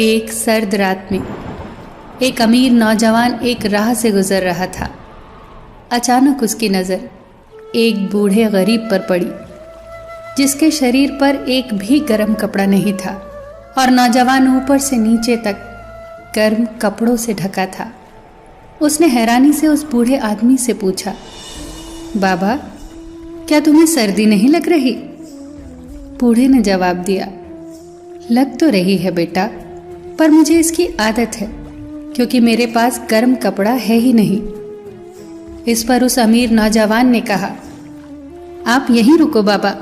एक सर्द रात में एक अमीर नौजवान एक राह से गुजर रहा था। अचानक उसकी नज़र एक बूढ़े गरीब पर पड़ी, जिसके शरीर पर एक भी गर्म कपड़ा नहीं था और नौजवान ऊपर से नीचे तक गर्म कपड़ों से ढका था। उसने हैरानी से उस बूढ़े आदमी से पूछा, बाबा, क्या तुम्हें सर्दी नहीं लग रही? बूढ़े ने जवाब दिया, लग तो रही है बेटा, पर मुझे इसकी आदत है क्योंकि मेरे पास गर्म कपड़ा है ही नहीं। इस पर उस अमीर नौजवान ने कहा, आप यहीं रुको बाबा,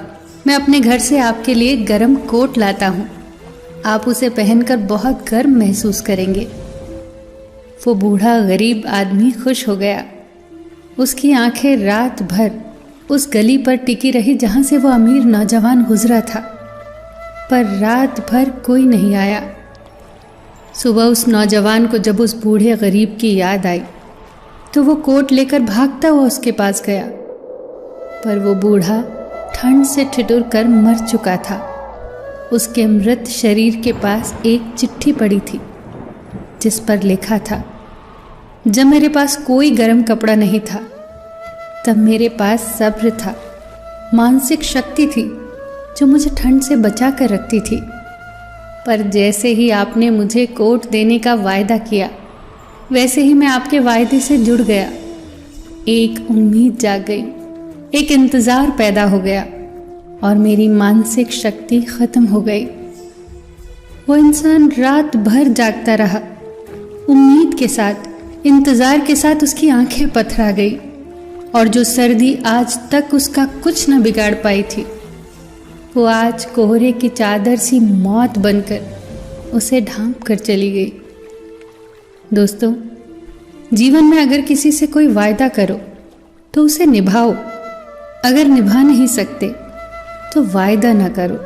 मैं अपने घर से आपके लिए गर्म कोट लाता हूँ। आप उसे पहनकर बहुत गर्म महसूस करेंगे। वो बूढ़ा गरीब आदमी खुश हो गया। उसकी आंखें रात भर उस गली पर टिकी रही जहां से वो अमीर नौजवान गुजरा था, पर रात भर कोई नहीं आया। सुबह उस नौजवान को जब उस बूढ़े गरीब की याद आई तो वो कोट लेकर भागता हुआ उसके पास गया, पर वो बूढ़ा ठंड से ठिठुर कर मर चुका था। उसके मृत शरीर के पास एक चिट्ठी पड़ी थी जिस पर लिखा था, जब मेरे पास कोई गर्म कपड़ा नहीं था तब मेरे पास सब्र था, मानसिक शक्ति थी जो मुझे ठंड से बचा कर रखती थी। पर जैसे ही आपने मुझे कोट देने का वायदा किया, वैसे ही मैं आपके वायदे से जुड़ गया। एक उम्मीद जाग गई, एक इंतज़ार पैदा हो गया और मेरी मानसिक शक्ति ख़त्म हो गई। वो इंसान रात भर जागता रहा, उम्मीद के साथ, इंतज़ार के साथ उसकी आंखें पथरा गई और जो सर्दी आज तक उसका कुछ न बिगाड़ पाई थी, वो आज कोहरे की चादर सी मौत बनकर उसे ढांप कर चली गई। दोस्तों, जीवन में अगर किसी से कोई वायदा करो तो उसे निभाओ। अगर निभा नहीं सकते तो वायदा ना करो,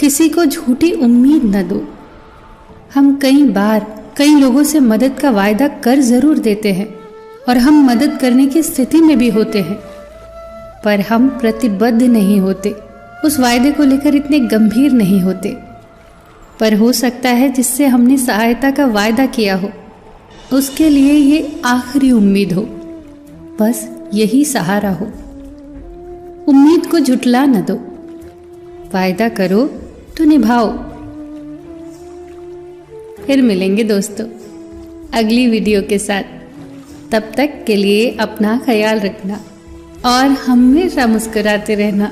किसी को झूठी उम्मीद न दो। हम कई बार कई लोगों से मदद का वायदा कर जरूर देते हैं और हम मदद करने की स्थिति में भी होते हैं, पर हम प्रतिबद्ध नहीं होते, उस वायदे को लेकर इतने गंभीर नहीं होते। पर हो सकता है जिससे हमने सहायता का वायदा किया हो, उसके लिए ये आखिरी उम्मीद हो, बस यही सहारा हो। उम्मीद को झुठला न दो, वायदा करो तो निभाओ। फिर मिलेंगे दोस्तों अगली वीडियो के साथ। तब तक के लिए अपना ख्याल रखना और हमेशा मुस्कुराते रहना।